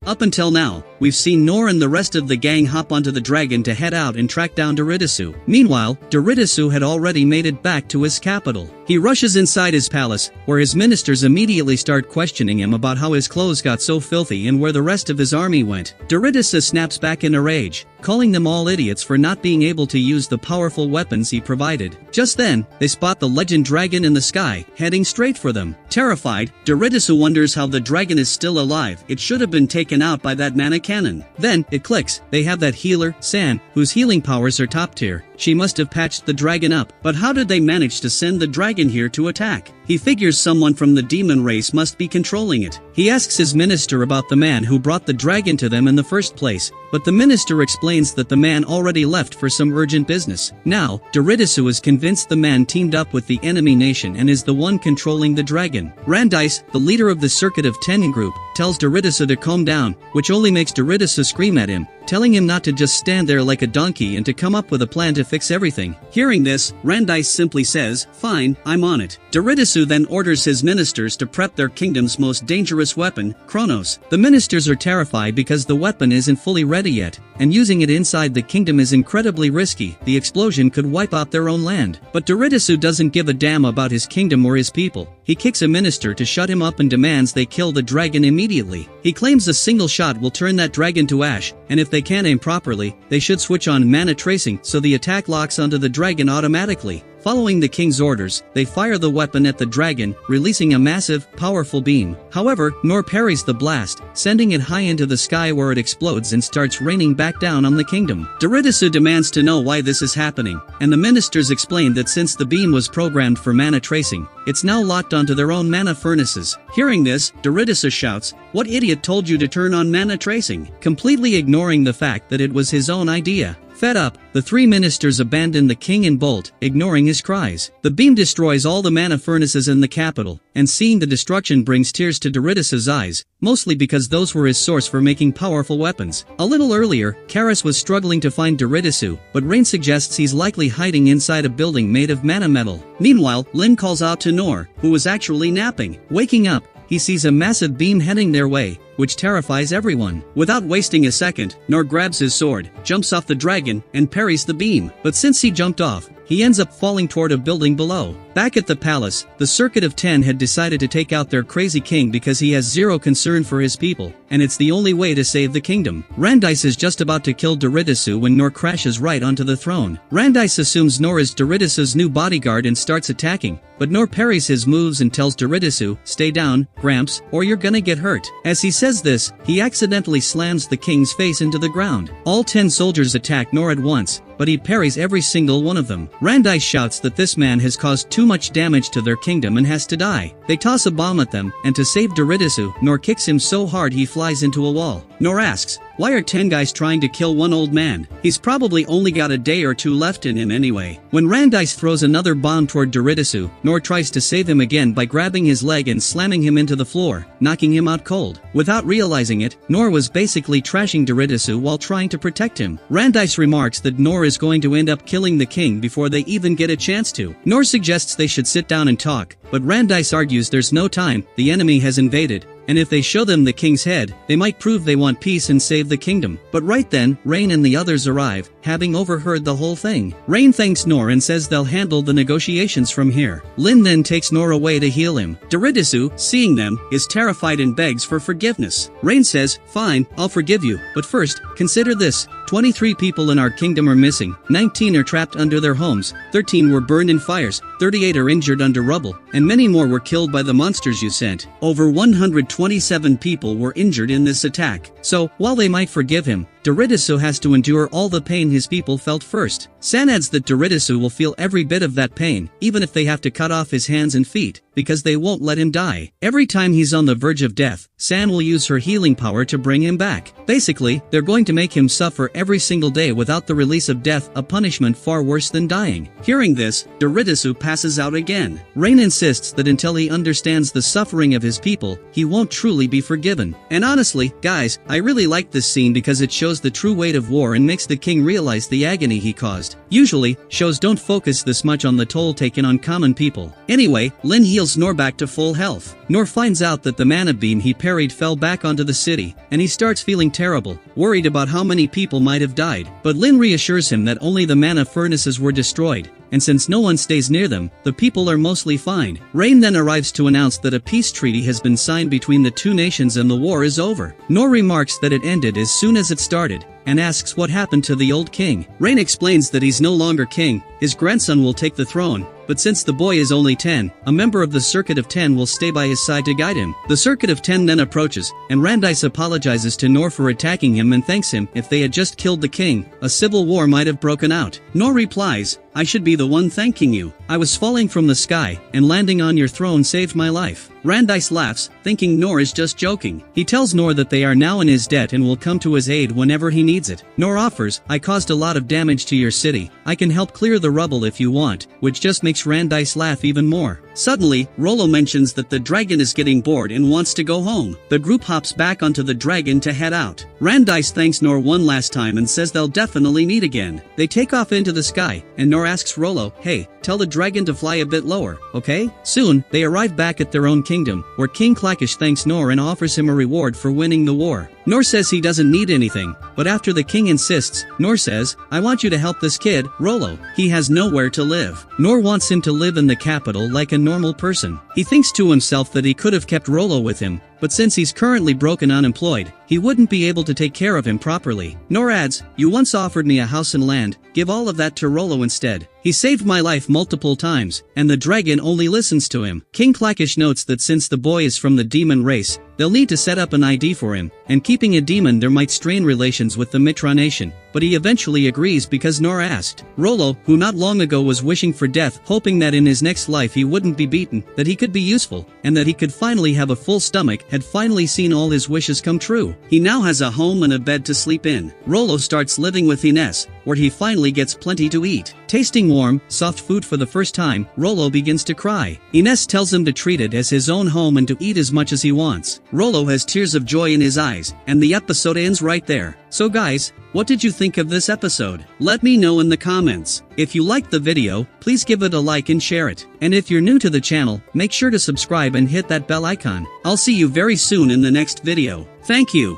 Up until now, we've seen Nor and the rest of the gang hop onto the dragon to head out and track down Doridasu. Meanwhile, Doridasu had already made it back to his capital. He rushes inside his palace, where his ministers immediately start questioning him about how his clothes got so filthy and where the rest of his army went. Doridasu snaps back in a rage, calling them all idiots for not being able to use the powerful weapons he provided. Just then, they spot the legend dragon in the sky, heading straight for them. Terrified, Doridasu wonders how the dragon is still alive. It should have been taken out by that mana cannon. Then, it clicks, they have that healer, San, whose healing powers are top tier. She must have patched the dragon up, but how did they manage to send the dragon here to attack? He figures someone from the demon race must be controlling it. He asks his minister about the man who brought the dragon to them in the first place, but the minister explains that the man already left for some urgent business. Now, Doridasu is convinced the man teamed up with the enemy nation and is the one controlling the dragon. Randice, the leader of the Circuit of 10 group, tells Doridasu to calm down, which only makes Doridasu scream at him, telling him not to just stand there like a donkey and to come up with a plan to fix everything. Hearing this, Randice simply says, "Fine, I'm on it." Doridasu then orders his ministers to prep their kingdom's most dangerous weapon, Kronos. The ministers are terrified because the weapon isn't fully ready yet, and using it inside the kingdom is incredibly risky. The explosion could wipe out their own land. But Doridasu doesn't give a damn about his kingdom or his people. He kicks a minister to shut him up and demands they kill the dragon immediately. He claims a single shot will turn that dragon to ash, and if they can't aim properly, they should switch on mana tracing so the attack locks onto the dragon automatically. Following the king's orders, they fire the weapon at the dragon, releasing a massive, powerful beam. However, Nor parries the blast, sending it high into the sky where it explodes and starts raining back down on the kingdom. Doridasu demands to know why this is happening, and the ministers explain that since the beam was programmed for mana tracing, it's now locked onto their own mana furnaces. Hearing this, Doridasu shouts, "What idiot told you to turn on mana tracing?" completely ignoring the fact that it was his own idea. Fed up, the three ministers abandon the king and bolt, ignoring his cries. The beam destroys all the mana furnaces in the capital, and seeing the destruction brings tears to Doridasu's eyes, mostly because those were his source for making powerful weapons. A little earlier, Karis was struggling to find Doridasu, but Rain suggests he's likely hiding inside a building made of mana metal. Meanwhile, Lin calls out to Nor, who was actually napping. Waking up, he sees a massive beam heading their way, which terrifies everyone. Without wasting a second, Nor grabs his sword, jumps off the dragon, and parries the beam. But since he jumped off, he ends up falling toward a building below. Back at the palace, the Circuit of 10 had decided to take out their crazy king because he has zero concern for his people, and it's the only way to save the kingdom. Randice is just about to kill Doridasu when Nor crashes right onto the throne. Randice assumes Nor is Doridasu's new bodyguard and starts attacking, but Nor parries his moves and tells Doridasu, "Stay down, Gramps, or you're gonna get hurt." As he says this, he accidentally slams the king's face into the ground. All 10 soldiers attack Nor at once, but he parries every single one of them. Randice shouts that this man has caused too much damage to their kingdom and has to die. They toss a bomb at them, and to save Doridasu, Nor kicks him so hard he flies into a wall. Nor asks, "Why are 10 guys trying to kill one old man? He's probably only got a day or two left in him anyway." When Randice throws another bomb toward Doridasu, Nor tries to save him again by grabbing his leg and slamming him into the floor, knocking him out cold. Without realizing it, Nor was basically trashing Doridasu while trying to protect him. Randice remarks that Nor is going to end up killing the king before they even get a chance to. Nor suggests they should sit down and talk, but Randice argues there's no time, the enemy has invaded, and if they show them the king's head, they might prove they want peace and save the kingdom. But right then, Rain and the others arrive, having overheard the whole thing. Rain thanks Nor and says they'll handle the negotiations from here. Lin then takes Nor away to heal him. Doridasu, seeing them, is terrified and begs for forgiveness. Rain says, "Fine, I'll forgive you, but first, consider this. 23 people in our kingdom are missing, 19 are trapped under their homes, 13 were burned in fires, 38 are injured under rubble, and many more were killed by the monsters you sent. Over 127 people were injured in this attack. So, while they might forgive him, Doridasu has to endure all the pain his people felt first." San adds that Doridasu will feel every bit of that pain, even if they have to cut off his hands and feet, because they won't let him die. Every time he's on the verge of death, San will use her healing power to bring him back. Basically, they're going to make him suffer every single day without the release of death, a punishment far worse than dying. Hearing this, Doridasu passes out again. Rain insists that until he understands the suffering of his people, he won't truly be forgiven. And honestly, guys, I really like this scene because it shows shows the true weight of war and makes the king realize the agony he caused. Usually, shows don't focus this much on the toll taken on common people. Anyway, Lin heals Nor back to full health. Nor finds out that the mana beam he parried fell back onto the city, and he starts feeling terrible, worried about how many people might have died. But Lin reassures him that only the mana furnaces were destroyed, and since no one stays near them, the people are mostly fine. Rain then arrives to announce that a peace treaty has been signed between the two nations and the war is over. Nor remarks that it ended as soon as it started, and asks what happened to the old king. Rain explains that he's no longer king, his grandson will take the throne, but since the boy is only 10, a member of the Circuit of 10 will stay by his side to guide him. The Circuit of 10 then approaches, and Randice apologizes to Nor for attacking him and thanks him. If they had just killed the king, a civil war might have broken out. Nor replies, "I should be the one thanking you. I was falling from the sky, and landing on your throne saved my life." Randice laughs, thinking Nor is just joking. He tells Nor that they are now in his debt and will come to his aid whenever he needs it. Nor offers, "I caused a lot of damage to your city. I can help clear the rubble if you want," which just makes Randice laugh even more. Suddenly, Rollo mentions that the dragon is getting bored and wants to go home. The group hops back onto the dragon to head out. Randice thanks Nor one last time and says they'll definitely meet again. They take off into the sky, and Nor asks Rollo, "Hey, tell the dragon to fly a bit lower, okay?" Soon, they arrive back at their own kingdom, where King Clackish thanks Nor and offers him a reward for winning the war. Nor says he doesn't need anything, but after the king insists, Nor says, "I want you to help this kid, Rollo. He has nowhere to live." Nor wants him to live in the capital like a normal person. He thinks to himself that he could have kept Rollo with him, but since he's currently broke and unemployed, he wouldn't be able to take care of him properly. Nor adds, "You once offered me a house and land, give all of that to Rollo instead. He saved my life multiple times, and the dragon only listens to him." King Clackish notes that since the boy is from the demon race, they'll need to set up an ID for him, and keeping a demon there might strain relations with the Mitra nation. But he eventually agrees because Nor asked. Rollo, who not long ago was wishing for death, hoping that in his next life he wouldn't be beaten, that he could be useful, and that he could finally have a full stomach, had finally seen all his wishes come true. He now has a home and a bed to sleep in. Rollo starts living with Ines, where he finally gets plenty to eat. Tasting warm, soft food for the first time, Rollo begins to cry. Ines tells him to treat it as his own home and to eat as much as he wants. Rollo has tears of joy in his eyes, and the episode ends right there. So guys, what did you think of this episode? Let me know in the comments. If you liked the video, please give it a like and share it. And if you're new to the channel, make sure to subscribe and hit that bell icon. I'll see you very soon in the next video. Thank you.